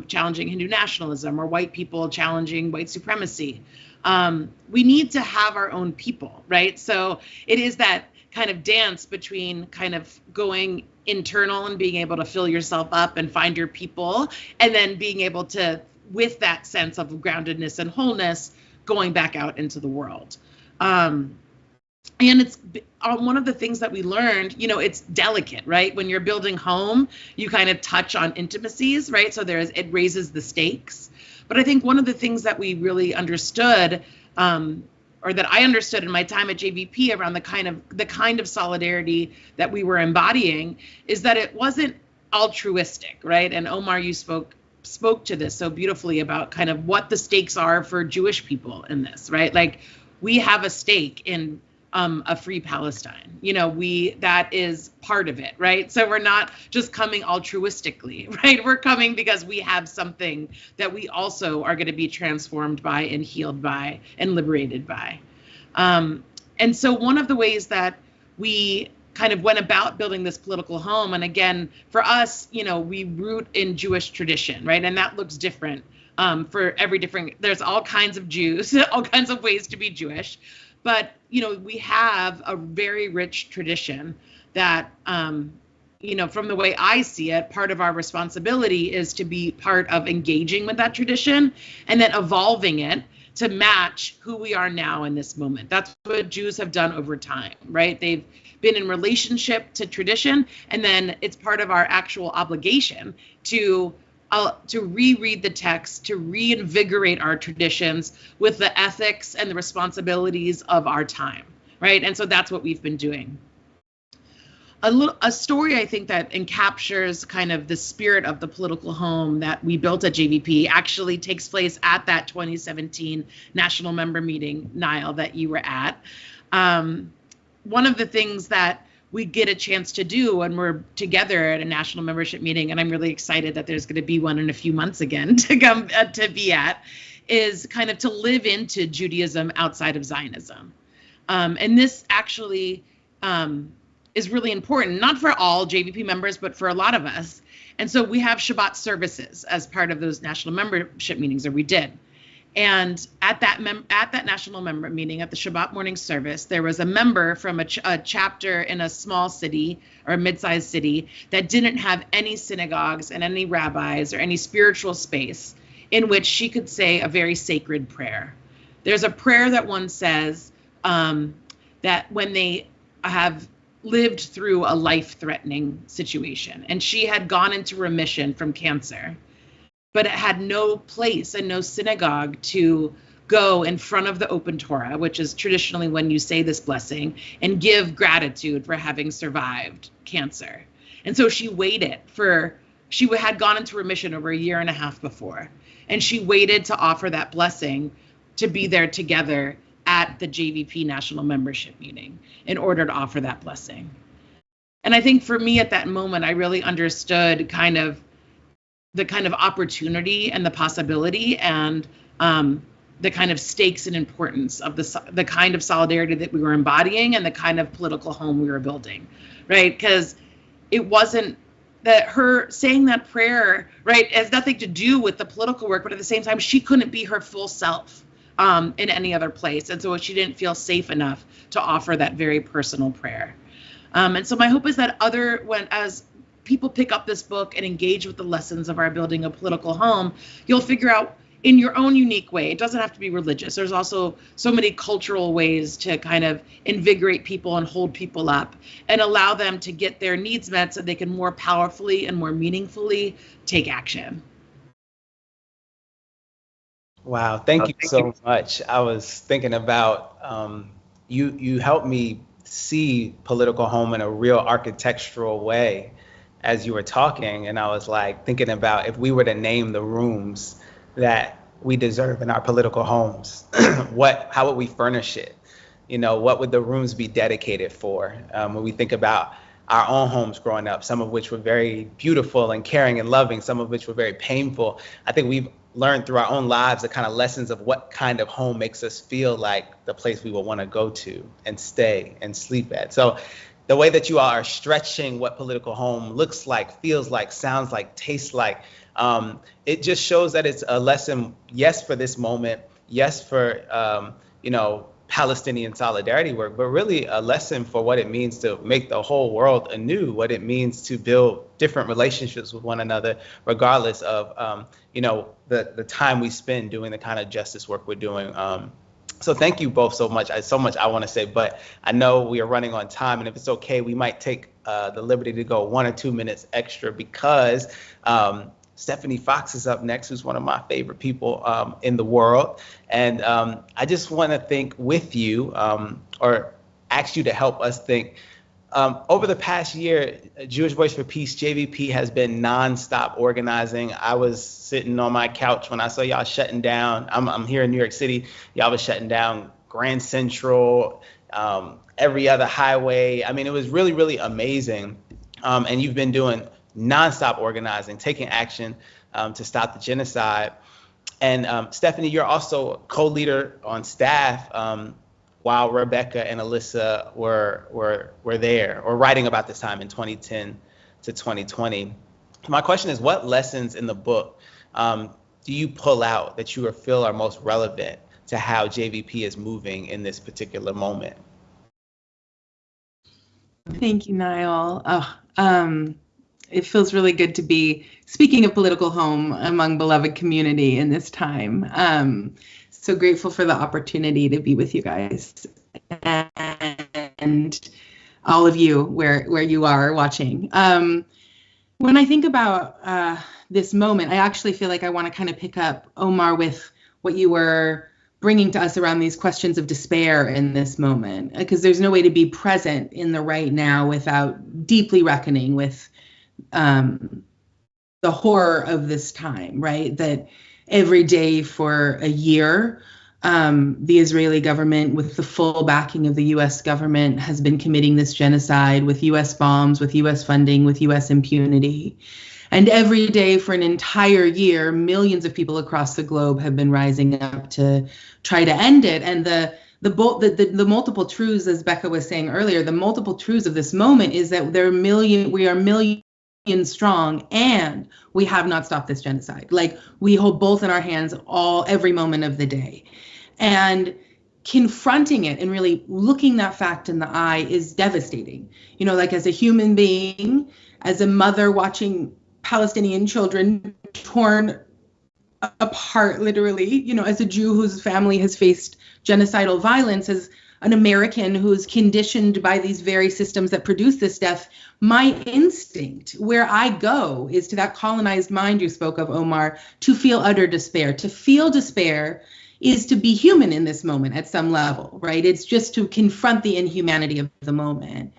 challenging Hindu nationalism, or white people challenging white supremacy. We need to have our own people, right? So it is that kind of dance between kind of going internal and being able to fill yourself up and find your people, and then being able to, with that sense of groundedness and wholeness, going back out into the world. And it's one of the things that we learned, it's delicate, right? When you're building home, you kind of touch on intimacies, right? So it raises the stakes. But I think one of the things that we really understood, or that I understood in my time at JVP around the kind of solidarity that we were embodying, is that it wasn't altruistic, right? And Omar, you spoke to this so beautifully about kind of what the stakes are for Jewish people in this, right? Like, we have a stake in a free Palestine. That is part of it, right? So we're not just coming altruistically, right? We're coming because we have something that we also are going to be transformed by and healed by and liberated by. And so one of the ways that we kind of went about building this political home, and again, for us, we root in Jewish tradition, right? And that looks different for there's all kinds of Jews, all kinds of ways to be Jewish. But, we have a very rich tradition that, from the way I see it, part of our responsibility is to be part of engaging with that tradition and then evolving it to match who we are now in this moment. That's what Jews have done over time, right? They've been in relationship to tradition, and then it's part of our actual obligation to reread the text, to reinvigorate our traditions with the ethics and the responsibilities of our time, right? And so that's what we've been doing. A story I think that encaptures kind of the spirit of the political home that we built at JVP actually takes place at that 2017 national member meeting, Nyle, that you were at. One of the things that we get a chance to do when we're together at a national membership meeting, and I'm really excited that there's going to be one in a few months again to come to be at, is kind of to live into Judaism outside of Zionism. And this actually is really important, not for all JVP members, but for a lot of us. And so we have Shabbat services as part of those national membership meetings, or we did. And at that national member meeting, at the Shabbat morning service, there was a member from a chapter in a small city or a mid-sized city that didn't have any synagogues and any rabbis or any spiritual space in which she could say a very sacred prayer. There's a prayer that one says that when they have lived through a life-threatening situation, and she had gone into remission from cancer, but it had no place and no synagogue to go in front of the open Torah, which is traditionally when you say this blessing, and give gratitude for having survived cancer. And so she had gone into remission over a year and a half before, and she waited to offer that blessing to be there together at the JVP national membership meeting in order to offer that blessing. And I think for me at that moment, I really understood the kind of opportunity and the possibility and the kind of stakes and importance of the kind of solidarity that we were embodying and the kind of political home we were building, right? Because it wasn't that her saying that prayer, right, has nothing to do with the political work, but at the same time, she couldn't be her full self in any other place. And so she didn't feel safe enough to offer that very personal prayer. And so my hope is that as people pick up this book and engage with the lessons of our building a political home, you'll figure out in your own unique way. It doesn't have to be religious. There's also so many cultural ways to kind of invigorate people and hold people up and allow them to get their needs met so they can more powerfully and more meaningfully take action. Wow, thank you so much. I was thinking about you helped me see political home in a real architectural way. as you were talking, and I was like thinking about if we were to name the rooms that we deserve in our political homes, how would we furnish it? You know, what would the rooms be dedicated for? When we think about our own homes growing up, some of which were very beautiful and caring and loving, some of which were very painful. I think we've learned through our own lives the kind of lessons of what kind of home makes us feel like the place we will want to go to and stay and sleep at. So the way that you all are stretching what political home looks like, feels like, sounds like, tastes like, it just shows that it's a lesson, yes, for this moment, yes, for, Palestinian solidarity work, but really a lesson for what it means to make the whole world anew, what it means to build different relationships with one another, regardless of, the time we spend doing the kind of justice work we're doing. So thank you both so much. So much I want to say, but I know we are running on time, and if it's okay, we might take the liberty to go 1 or 2 minutes extra because Stefanie Fox is up next, who's one of my favorite people in the world. And I just want to think with you or ask you to help us think. Over the past year, Jewish Voice for Peace, JVP, has been nonstop organizing. I was sitting on my couch when I saw y'all shutting down. I'm here in New York City. Y'all was shutting down Grand Central, every other highway. I mean, it was really, really amazing. And you've been doing nonstop organizing, taking action to stop the genocide. And Stefanie, you're also co-leader on staff while Rebecca and Alissa were there, or writing about this time in 2010 to 2020. My question is, what lessons in the book do you pull out that you feel are most relevant to how JVP is moving in this particular moment? Thank you, Nyle. It feels really good to be speaking of political home among beloved community in this time. So grateful for the opportunity to be with you guys and all of you where you are watching. When I think about this moment, I actually feel like I want to kind of pick up, Omar, with what you were bringing to us around these questions of despair in this moment, because there's no way to be present in the right now without deeply reckoning with the horror of this time, right? That every day for a year, the Israeli government, with the full backing of the US government, has been committing this genocide with US bombs, with US funding, with US impunity. And every day for an entire year, millions of people across the globe have been rising up to try to end it. And the multiple truths, as Becca was saying earlier, the multiple truths of this moment is that we are millions strong, and we have not stopped this genocide. Like, we hold both in our hands every moment of the day. And confronting it and really looking that fact in the eye is devastating. You know, like, as a human being, as a mother watching Palestinian children torn apart, literally, you know, as a Jew whose family has faced genocidal violence, as an American who's conditioned by these very systems that produce this death, my instinct where I go is to that colonized mind you spoke of, Omar, to feel utter despair. To feel despair is to be human in this moment at some level, right? It's just to confront the inhumanity of the moment.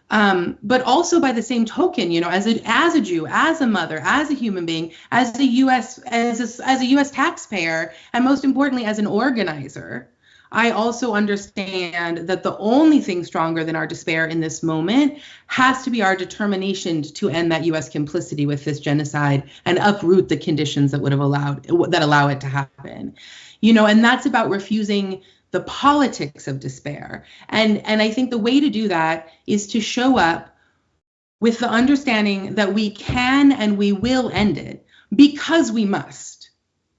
But also, by the same token, you know, as a Jew, as a mother, as a human being, as a U.S. taxpayer, and most importantly, as an organizer, I also understand that the only thing stronger than our despair in this moment has to be our determination to end that U.S. complicity with this genocide and uproot the conditions that allow it to happen. You know, and that's about refusing the politics of despair. And I think the way to do that is to show up with the understanding that we can and we will end it because we must.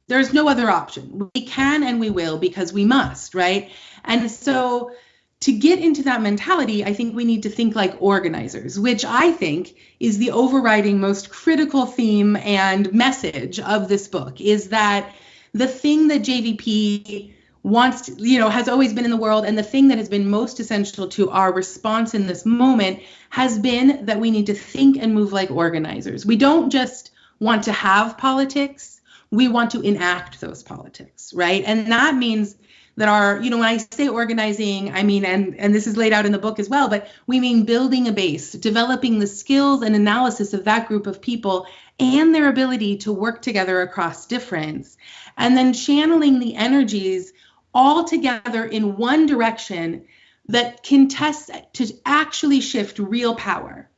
There's no other option. We can and we will because we must, right? And so to get into that mentality, I think we need to think like organizers, which I think is the overriding most critical theme and message of this book, is that the thing that JVP wants to, you know, has always been in the world, and the thing that has been most essential to our response in this moment has been that we need to think and move like organizers. We don't just want to have politics, we want to enact those politics, right? And that means that are, when I say organizing, I mean, and this is laid out in the book as well, but we mean building a base, developing the skills and analysis of that group of people and their ability to work together across difference, and then channeling the energies all together in one direction that can test to actually shift real power.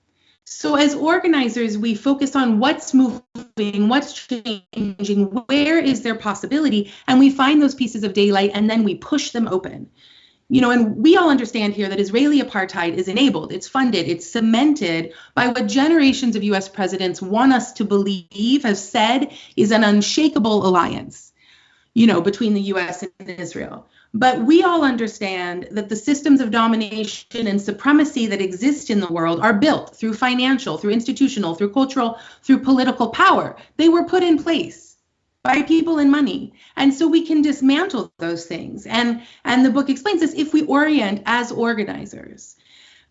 So as organizers, we focus on what's moving, what's changing, where is there possibility, and we find those pieces of daylight and then we push them open. And we all understand here that Israeli apartheid is enabled, it's funded, it's cemented by what generations of US presidents want us to believe, have said, is an unshakable alliance, between the US and Israel. But we all understand that the systems of domination and supremacy that exist in the world are built through financial, through institutional, through cultural, through political power. They were put in place by people and money. And so we can dismantle those things. And the book explains this if we orient as organizers.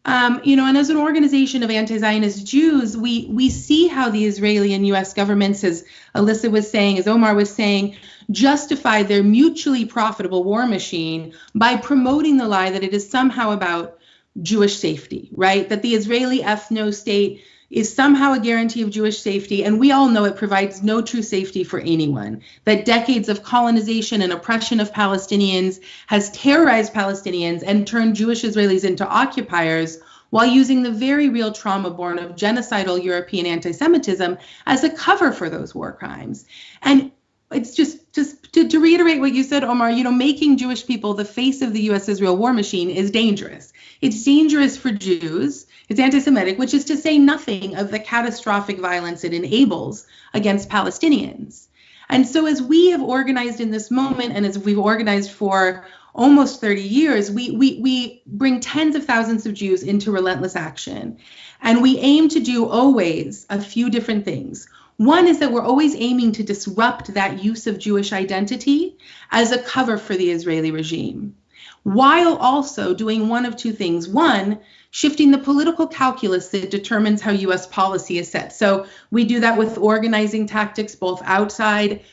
And as an organization of anti-Zionist Jews, we see how the Israeli and US governments, as Alissa was saying, as Omar was saying, justify their mutually profitable war machine by promoting the lie that it is somehow about Jewish safety, right? That the Israeli ethno-state is somehow a guarantee of Jewish safety, and we all know it provides no true safety for anyone. That decades of colonization and oppression of Palestinians has terrorized Palestinians and turned Jewish Israelis into occupiers, while using the very real trauma born of genocidal European anti-Semitism as a cover for those war crimes. And it's just to reiterate what you said, Omar, making Jewish people the face of the US-Israel war machine is dangerous. It's dangerous for Jews. It's anti-Semitic, which is to say nothing of the catastrophic violence it enables against Palestinians. And so as we have organized in this moment, and as we've organized for almost 30 years, we bring tens of thousands of Jews into relentless action. And we aim to do always a few different things. One is that we're always aiming to disrupt that use of Jewish identity as a cover for the Israeli regime, while also doing one of two things. One, shifting the political calculus that determines how US policy is set. So we do that with organizing tactics, both outside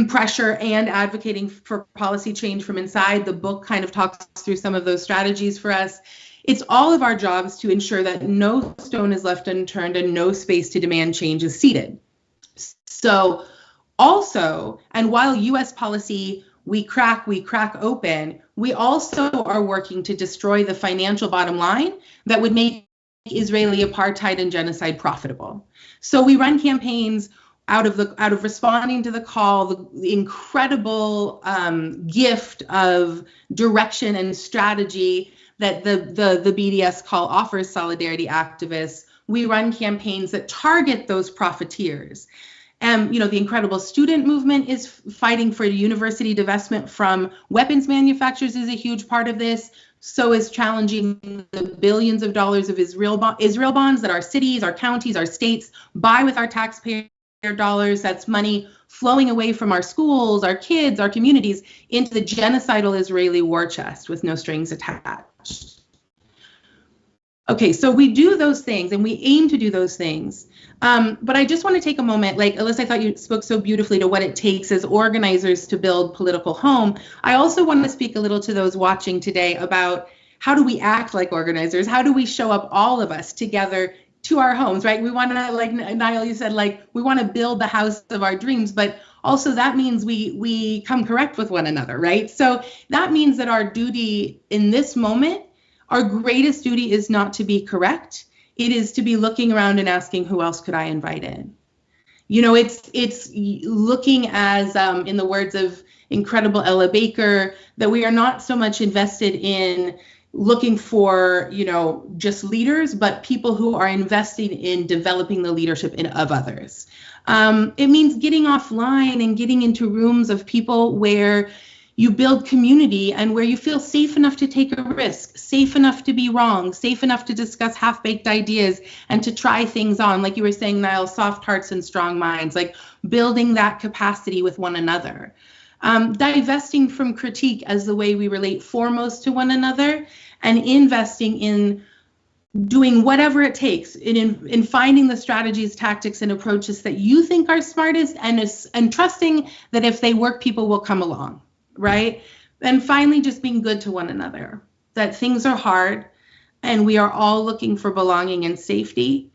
pressure and advocating for policy change from inside. The book kind of talks through some of those strategies for us. It's all of our jobs to ensure that no stone is left unturned and no space to demand change is ceded. So also, and while US policy we crack open, we also are working to destroy the financial bottom line that would make Israeli apartheid and genocide profitable. So we run campaigns out of responding to the call, the incredible gift of direction and strategy that the BDS call offers solidarity activists. We run campaigns that target those profiteers. The incredible student movement is fighting for university divestment from weapons manufacturers is a huge part of this. So is challenging the billions of dollars of Israel bonds that our cities, our counties, our states buy with our taxpayer dollars. That's money flowing away from our schools, our kids, our communities into the genocidal Israeli war chest with no strings attached. Okay, so we do those things and we aim to do those things. But I just want to take a moment, like Alissa, I thought you spoke so beautifully to what it takes as organizers to build political home. I also want to speak a little to those watching today about how do we act like organizers? How do we show up, all of us together to our homes, right? We want to, like Nyle, you said, like we want to build the house of our dreams, but also that means we come correct with one another, right? So that means that our duty in this moment, our greatest duty is not to be correct. It is to be looking around and asking, who else could I invite in? It's looking as, in the words of incredible Ella Baker, that we are not so much invested in looking for, just leaders, but people who are investing in developing the leadership of others. It means getting offline and getting into rooms of people where you build community and where you feel safe enough to take a risk, safe enough to be wrong, safe enough to discuss half-baked ideas and to try things on, like you were saying, Nyle, soft hearts and strong minds, like building that capacity with one another. Divesting from critique as the way we relate foremost to one another, and investing in doing whatever it takes in finding the strategies, tactics, and approaches that you think are smartest, and trusting that if they work, people will come along. Right? And finally, just being good to one another, that things are hard and we are all looking for belonging and safety.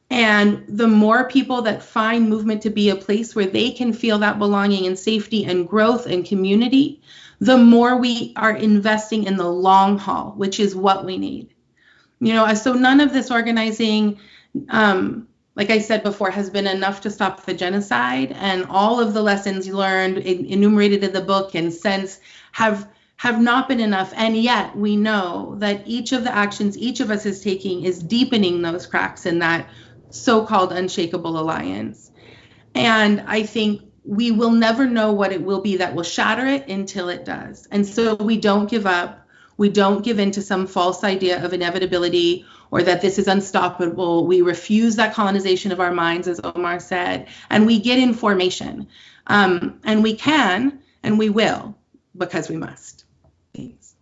And the more people that find movement to be a place where they can feel that belonging and safety and growth and community, the more we are investing in the long haul, which is what we need. So none of this organizing, like I said before, has been enough to stop the genocide, and all of the lessons learned enumerated in the book and since have not been enough. And yet we know that each of the actions each of us is taking is deepening those cracks in that so-called unshakable alliance. And I think we will never know what it will be that will shatter it until it does. And so we don't give up. We don't give in to some false idea of inevitability or that this is unstoppable. We refuse that colonization of our minds, as Omar said, and we get in formation. And we can and we will, because we must. Thanks.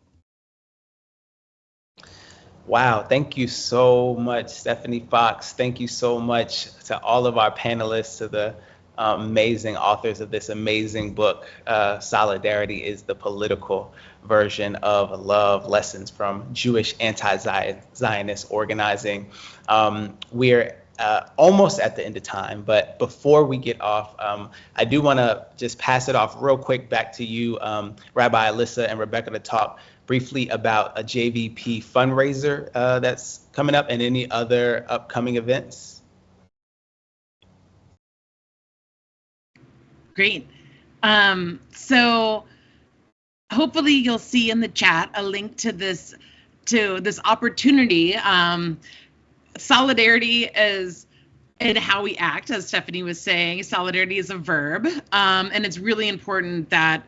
Wow, thank you so much, Stefanie Fox. Thank you so much to all of our panelists, to the amazing authors of this amazing book. Solidarity is the political version of love, lessons from Jewish anti-Zionist organizing. We're almost at the end of time, but before we get off, I do want to just pass it off real quick back to you, Rabbi Alissa and Rebecca, to talk briefly about a JVP fundraiser that's coming up and any other upcoming events. Great. So hopefully you'll see in the chat a link to this opportunity. Solidarity is in how we act, as Stefanie was saying. Solidarity is a verb, and it's really important that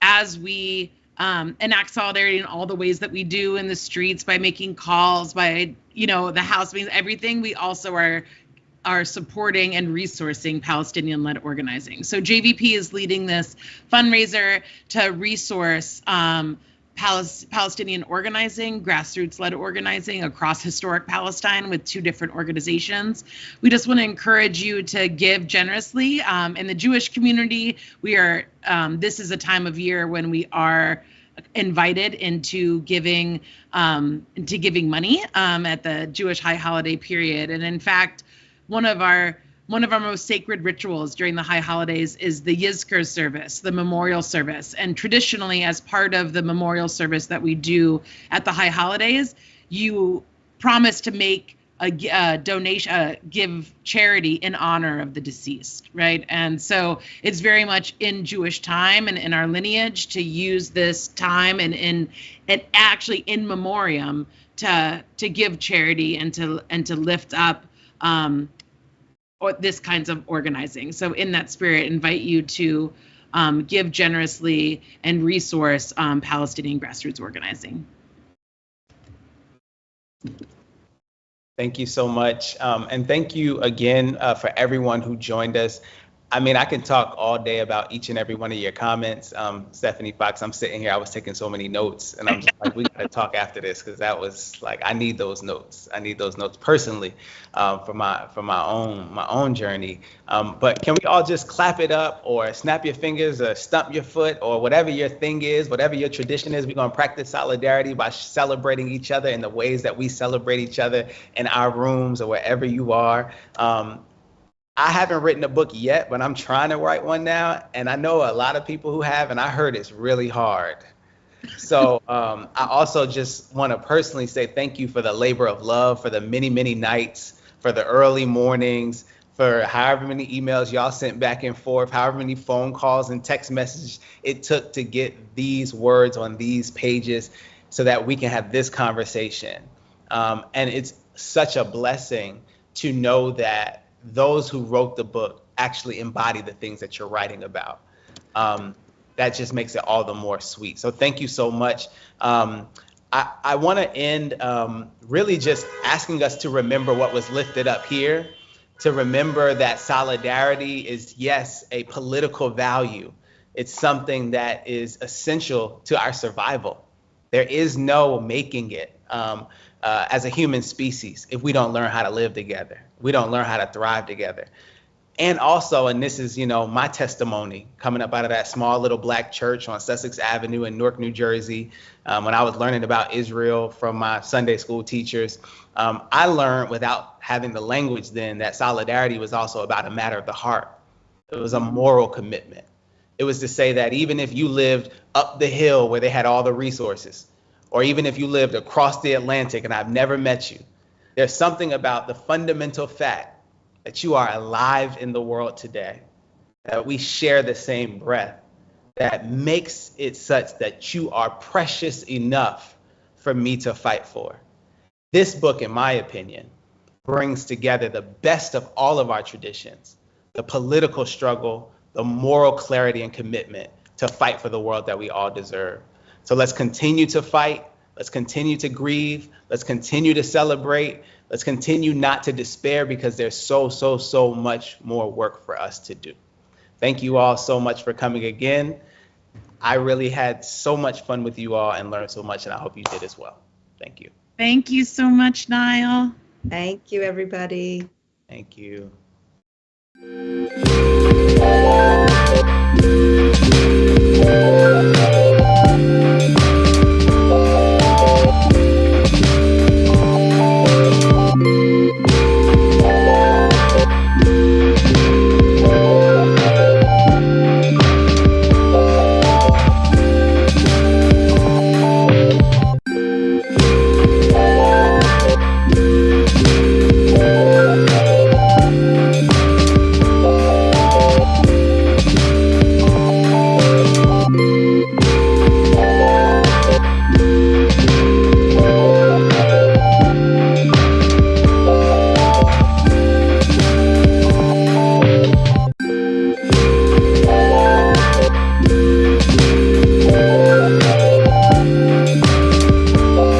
as we enact solidarity in all the ways that we do in the streets, by making calls, by the house meetings, everything, we also are supporting and resourcing Palestinian-led organizing. So JVP is leading this fundraiser to resource Palestinian organizing, grassroots-led organizing across historic Palestine with 2 different organizations. We just want to encourage you to give generously. In the Jewish community, we are. This is a time of year when we are invited into giving money at the Jewish high holiday period. And in fact, one of our most sacred rituals during the high holidays is the Yizkor service, the memorial service. And traditionally, as part of the memorial service that we do at the high holidays, you promise to make a donation, give charity in honor of the deceased, right? And so it's very much in Jewish time and in our lineage to use this time and actually in memoriam to give charity and to lift up or this kinds of organizing. So in that spirit, invite you to give generously and resource Palestinian grassroots organizing. Thank you so much. And thank you again for everyone who joined us. I mean, I can talk all day about each and every one of your comments. Stefanie Fox, I'm sitting here, I was taking so many notes, and I'm just like, we gotta talk after this, because that was like, I need those notes. I need those notes personally for my own journey. But can we all just clap it up, or snap your fingers, or stump your foot, or whatever your thing is, whatever your tradition is. We're gonna practice solidarity by celebrating each other in the ways that we celebrate each other in our rooms or wherever you are. I haven't written a book yet, but I'm trying to write one now. And I know a lot of people who have, and I heard it's really hard. So I also just want to personally say thank you for the labor of love, for the many, many nights, for the early mornings, for however many emails y'all sent back and forth, however many phone calls and text messages it took to get these words on these pages so that we can have this conversation. And it's such a blessing to know that those who wrote the book actually embody the things that you're writing about. That just makes it all the more sweet. So thank you so much. I want to end really just asking us to remember what was lifted up here, to remember that solidarity is, yes, a political value. It's something that is essential to our survival. There is no making it as a human species if we don't learn how to live together. We don't learn how to thrive together. And also, and this is, my testimony coming up out of that small little black church on Sussex Avenue in Newark, New Jersey, when I was learning about Israel from my Sunday school teachers, I learned without having the language then that solidarity was also about a matter of the heart. It was a moral commitment. It was to say that even if you lived up the hill where they had all the resources, or even if you lived across the Atlantic and I've never met you, there's something about the fundamental fact that you are alive in the world today, that we share the same breath, that makes it such that you are precious enough for me to fight for. This book, in my opinion, brings together the best of all of our traditions, the political struggle, the moral clarity and commitment to fight for the world that we all deserve. So let's continue to fight. Let's continue to grieve. Let's continue to celebrate. Let's continue not to despair, because there's so much more work for us to do. Thank you all so much for coming again. I really had so much fun with you all and learned so much, and I hope you did as well. Thank you. Thank you so much, Nyle. Thank you, everybody. Thank you.